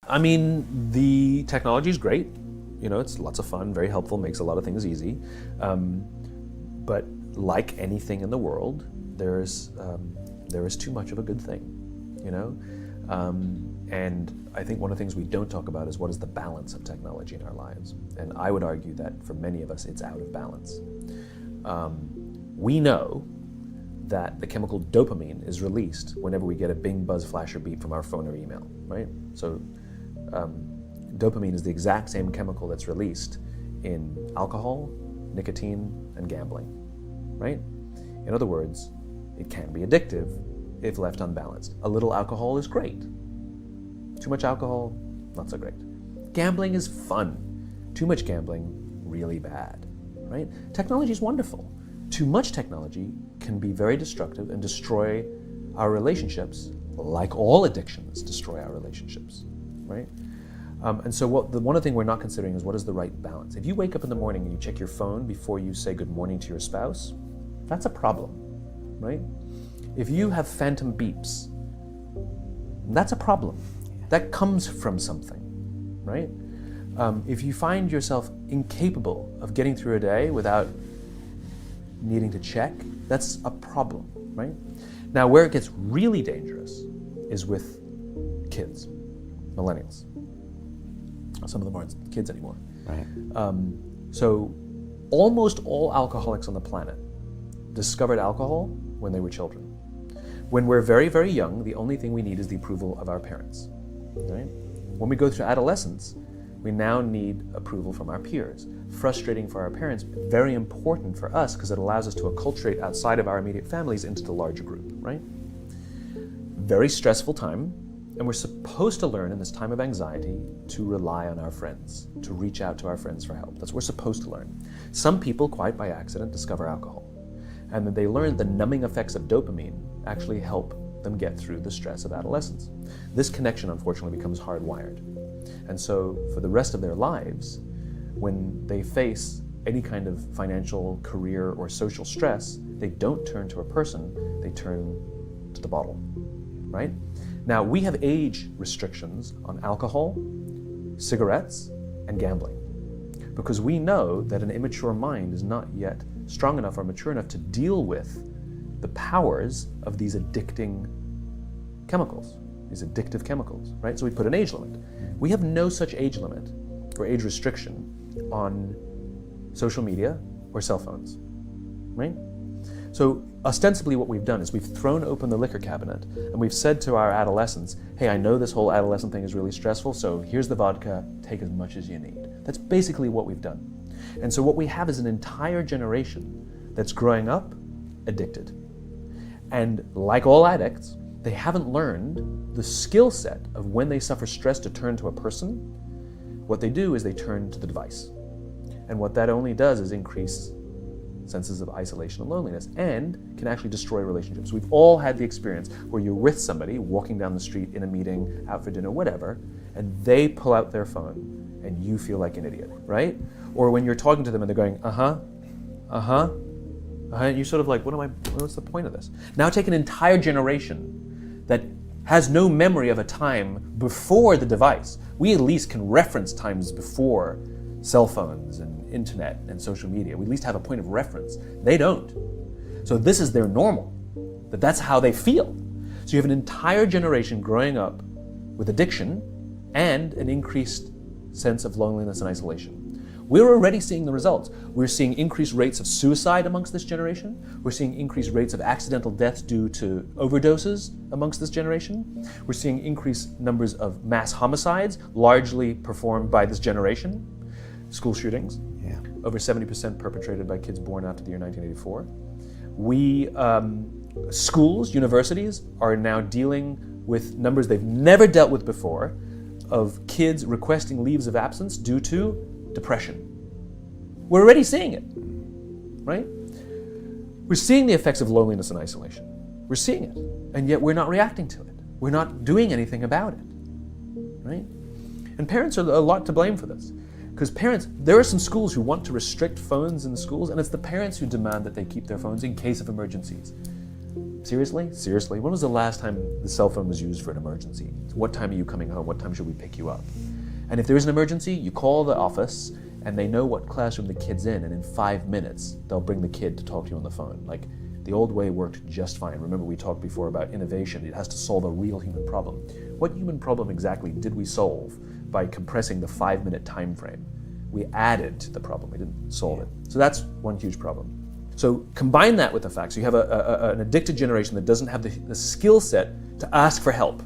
I mean, the technology is great. It's lots of fun, very helpful, makes a lot of things easy. But like anything in the world, there is too much of a good thing, And I think one of the things we don't talk about is what is the balance of technology in our lives. And I would argue that for many of us, it's out of balance. We know that the chemical dopamine is released whenever we get a bing, buzz, flash, or beep from our phone or email, right? So dopamine is the exact same chemical that's released in alcohol, nicotine, and gambling, right? In other words, it can be addictive if left unbalanced. A little alcohol is great. Too much alcohol, not so great. Gambling is fun. Too much gambling, really bad, right? Technology is wonderful. Too much technology can be very destructive and destroy our relationships, like all addictions destroy our relationships, right? And so one of the things we're not considering is what is the right balance. If you wake up in the morning and you check your phone before you say good morning to your spouse, that's a problem, right? If you have phantom beeps, that's a problem. That comes from something, right? If you find yourself incapable of getting through a day without needing to check, that's a problem, right? Now, where it gets really dangerous is with kids, millennials. Some of them aren't kids anymore. Right. So almost all alcoholics on the planet discovered alcohol when they were children. When we're very, very young, the only thing we need is the approval of our parents, right? When we go through adolescence, we now need approval from our peers. Frustrating for our parents, very important for us because it allows us to acculturate outside of our immediate families into the larger group, right? Very stressful time, and we're supposed to learn in this time of anxiety to rely on our friends, to reach out to our friends for help. That's what we're supposed to learn. Some people, quite by accident, discover alcohol, and then they learn the numbing effects of dopamine actually help them get through the stress of adolescence. This connection, unfortunately, becomes hardwired. And so for the rest of their lives, when they face any kind of financial, career, or social stress, they don't turn to a person, they turn to the bottle, right? Now, we have age restrictions on alcohol, cigarettes, and gambling, because we know that an immature mind is not yet strong enough or mature enough to deal with the powers of these addicting chemicals, these addictive chemicals, right? So we put an age limit. We have no such age limit or age restriction on social media or cell phones, right? So ostensibly what we've done is we've thrown open the liquor cabinet and we've said to our adolescents, hey, I know this whole adolescent thing is really stressful, so here's the vodka, take as much as you need. That's basically what we've done. And so what we have is an entire generation that's growing up addicted. And like all addicts, they haven't learned the skill set of when they suffer stress to turn to a person. What they do is they turn to the device. And what that only does is increase senses of isolation and loneliness, and can actually destroy relationships. We've all had the experience where you're with somebody, walking down the street, in a meeting, out for dinner, whatever, and they pull out their phone and you feel like an idiot, right? Or when you're talking to them and they're going, and you're sort of like, what's the point of this? Now take an entire generation that has no memory of a time before the device. We at least can reference times before cell phones and internet and social media. We at least have a point of reference. They don't. So this is their normal, that's how they feel. So you have an entire generation growing up with addiction and an increased sense of loneliness and isolation. We're already seeing the results. We're seeing increased rates of suicide amongst this generation. We're seeing increased rates of accidental deaths due to overdoses amongst this generation. We're seeing increased numbers of mass homicides, largely performed by this generation. School shootings, over 70% perpetrated by kids born after the year 1984. Schools, universities are now dealing with numbers they've never dealt with before of kids requesting leaves of absence due to depression. We're already seeing it, right? We're seeing the effects of loneliness and isolation. We're seeing it, and yet we're not reacting to it. We're not doing anything about it, right? And parents are a lot to blame for this. Because parents, there are some schools who want to restrict phones in the schools, and it's the parents who demand that they keep their phones in case of emergencies. Seriously? Seriously? When was the last time the cell phone was used for an emergency? What time are you coming home? What time should we pick you up? And if there is an emergency, you call the office and they know what classroom the kid's in, and in 5 minutes, they'll bring the kid to talk to you on the phone. Like, the old way worked just fine. Remember, we talked before about innovation. It has to solve a real human problem. What human problem exactly did we solve by compressing the 5-minute time frame? We added to the problem, we didn't solve it. So that's one huge problem. So combine that with the fact, so you have an addicted generation that doesn't have the skill set to ask for help.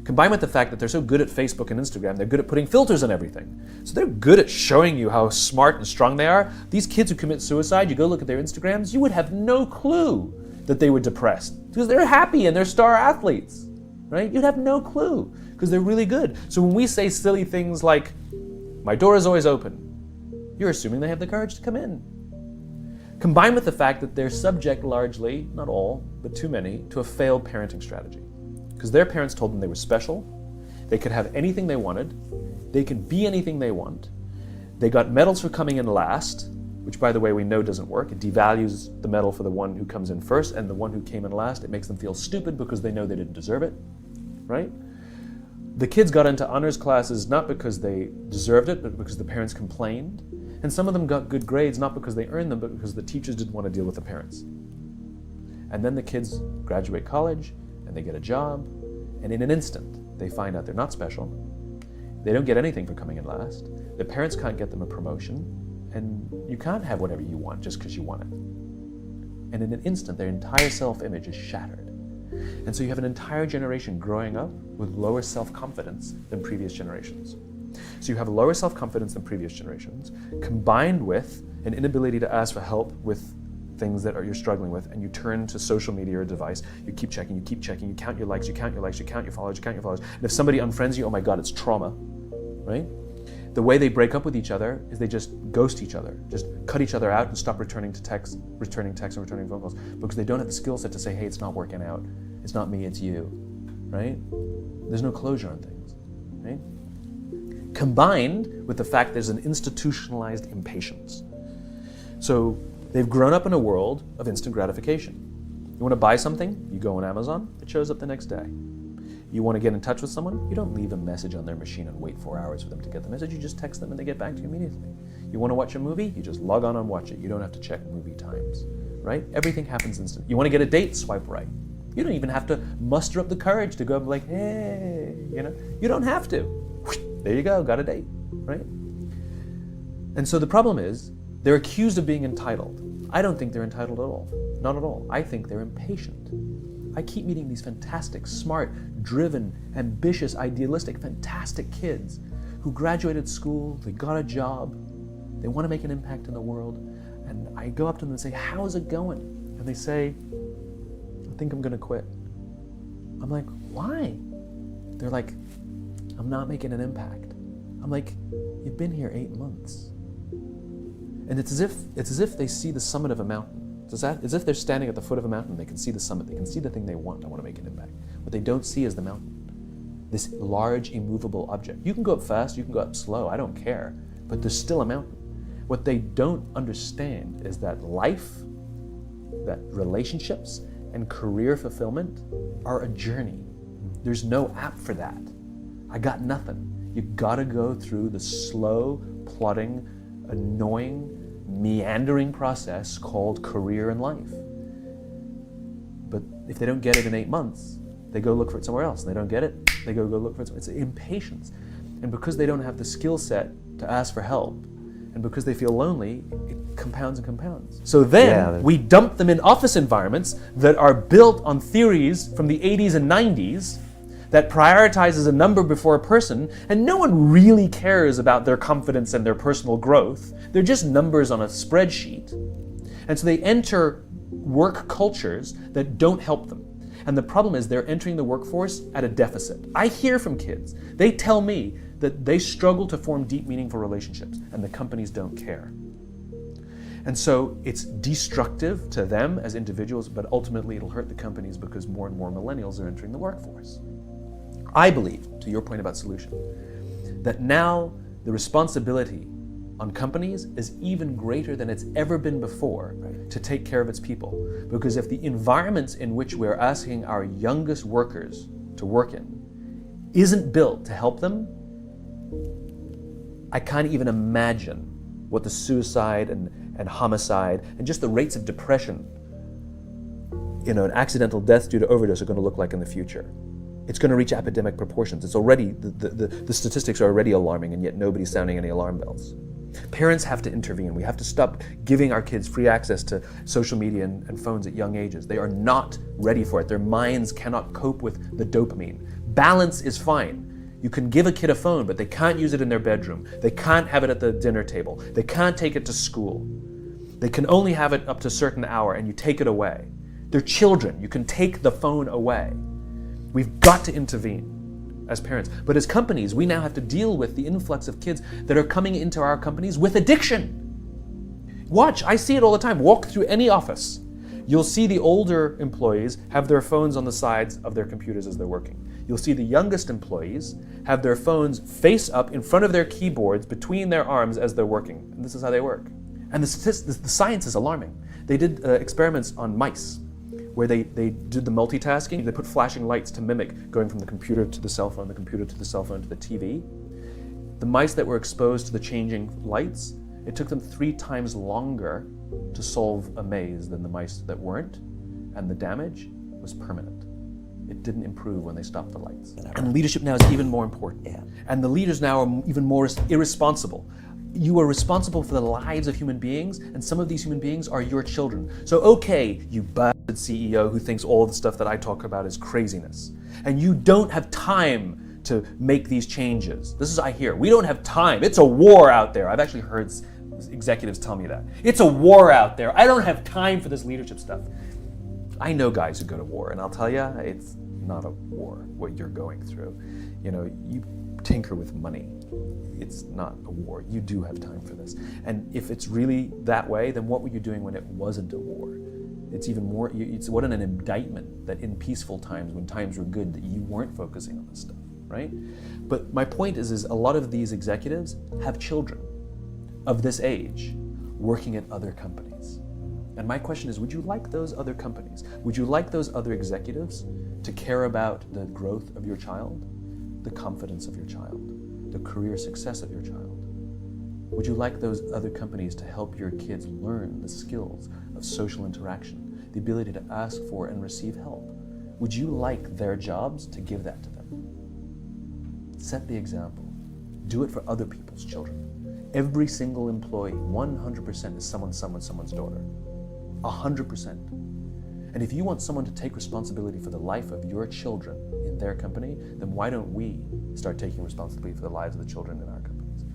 Combined with the fact that they're so good at Facebook and Instagram, they're good at putting filters on everything. So they're good at showing you how smart and strong they are. These kids who commit suicide, you go look at their Instagrams, you would have no clue that they were depressed because they're happy and they're star athletes, right? You'd have no clue because they're really good. So when we say silly things like, my door is always open, you're assuming they have the courage to come in. Combined with the fact that they're subject largely, not all, but too many, to a failed parenting strategy. Because their parents told them they were special, they could have anything they wanted, they could be anything they want, they got medals for coming in last, which by the way we know doesn't work. It devalues the medal for the one who comes in first, and the one who came in last, it makes them feel stupid because they know they didn't deserve it, right? The kids got into honors classes not because they deserved it, but because the parents complained. And some of them got good grades not because they earned them, but because the teachers didn't want to deal with the parents. And then the kids graduate college, and they get a job, and in an instant, they find out they're not special. They don't get anything for coming in last. Their parents can't get them a promotion, and you can't have whatever you want just because you want it. And in an instant, their entire self-image is shattered. And so you have an entire generation growing up with lower self-confidence than previous generations. So you have lower self-confidence than previous generations, combined with an inability to ask for help with things that you're struggling with, and you turn to social media or a device, you keep checking, you count your likes, you count your followers, and if somebody unfriends you, oh my God, it's trauma, right? The way they break up with each other is they just ghost each other, just cut each other out and stop returning texts and returning phone calls, because they don't have the skill set to say, hey, it's not working out, it's not me, it's you, right? There's no closure on things, right? Combined with the fact there's an institutionalized impatience. So they've grown up in a world of instant gratification. You want to buy something, you go on Amazon, it shows up the next day. You want to get in touch with someone, you don't leave a message on their machine and wait 4 hours for them to get the message, you just text them and they get back to you immediately. You want to watch a movie, you just log on and watch it. You don't have to check movie times, right? Everything happens instantly. You want to get a date, swipe right. You don't even have to muster up the courage to go and be like, hey, you don't have to. There you go, got a date, right? And so the problem is, they're accused of being entitled. I don't think they're entitled at all, not at all. I think they're impatient. I keep meeting these fantastic, smart, driven, ambitious, idealistic, fantastic kids who graduated school, they got a job, they want to make an impact in the world, and I go up to them and say, how's it going? And they say, I think I'm gonna quit. I'm like, why? They're like, I'm not making an impact. I'm like, you've been here 8 months. And it's as if they see the summit of a mountain. It's as if they're standing at the foot of a mountain, they can see the summit, they can see the thing they want, I want to make an impact. What they don't see is the mountain. This large, immovable object. You can go up fast, you can go up slow, I don't care, but there's still a mountain. What they don't understand is that life, that relationships, and career fulfillment are a journey. There's no app for that. I got nothing. You gotta go through the slow, plodding, annoying, meandering process called career and life. But if they don't get it in 8 months, they go look for it somewhere else. And they don't get it, they go look for it somewhere. It's impatience. And because they don't have the skill set to ask for help, and because they feel lonely, it compounds and compounds. So then we dump them in office environments that are built on theories from the 80s and 90s that prioritizes a number before a person, and no one really cares about their confidence and their personal growth. They're just numbers on a spreadsheet. And so they enter work cultures that don't help them. And the problem is they're entering the workforce at a deficit. I hear from kids, they tell me that they struggle to form deep, meaningful relationships, and the companies don't care. And so it's destructive to them as individuals, but ultimately it'll hurt the companies because more and more millennials are entering the workforce. I believe, to your point about solution, that now the responsibility on companies is even greater than it's ever been before to take care of its people. Because if the environments in which we're asking our youngest workers to work in isn't built to help them, I can't even imagine what the suicide and homicide and just the rates of depression, an accidental death due to overdose are going to look like in the future. It's going to reach epidemic proportions. It's already, the statistics are already alarming, and yet nobody's sounding any alarm bells. Parents have to intervene. We have to stop giving our kids free access to social media and phones at young ages. They are not ready for it. Their minds cannot cope with the dopamine. Balance is fine. You can give a kid a phone, but they can't use it in their bedroom. They can't have it at the dinner table. They can't take it to school. They can only have it up to a certain hour, and you take it away. They're children. You can take the phone away. We've got to intervene as parents. But as companies, we now have to deal with the influx of kids that are coming into our companies with addiction. Watch, I see it all the time. Walk through any office. You'll see the older employees have their phones on the sides of their computers as they're working. You'll see the youngest employees have their phones face up in front of their keyboards between their arms as they're working. And this is how they work. And the science is alarming. They did experiments on mice where they did the multitasking. They put flashing lights to mimic going from the computer to the cell phone, the computer to the cell phone to the TV. The mice that were exposed to the changing lights, it took them 3 times longer to solve a maze than the mice that weren't, and the damage was permanent. It didn't improve when they stopped the lights. And leadership now is even more important. Yeah. And the leaders now are even more irresponsible. You are responsible for the lives of human beings, and some of these human beings are your children. So okay, you bastard CEO who thinks all the stuff that I talk about is craziness, and you don't have time to make these changes. This is I hear. We don't have time. It's a war out there. I've actually heard executives tell me that. It's a war out there. I don't have time for this leadership stuff. I know guys who go to war, and I'll tell you, it's not a war, what you're going through. You tinker with money. It's not a war. You do have time for this. And if it's really that way, then what were you doing when it wasn't a war? It's even more, it's what an indictment that in peaceful times, when times were good, that you weren't focusing on this stuff, right? But my point is a lot of these executives have children of this age working at other companies. And my question is, would you like those other companies? Would you like those other executives to care about the growth of your child, the confidence of your child, the career success of your child? Would you like those other companies to help your kids learn the skills of social interaction, the ability to ask for and receive help? Would you like their jobs to give that to them? Set the example. Do it for other people's children. Every single employee, 100% is someone's daughter. 100%. And if you want someone to take responsibility for the life of your children in their company, then why don't we start taking responsibility for the lives of the children in our companies?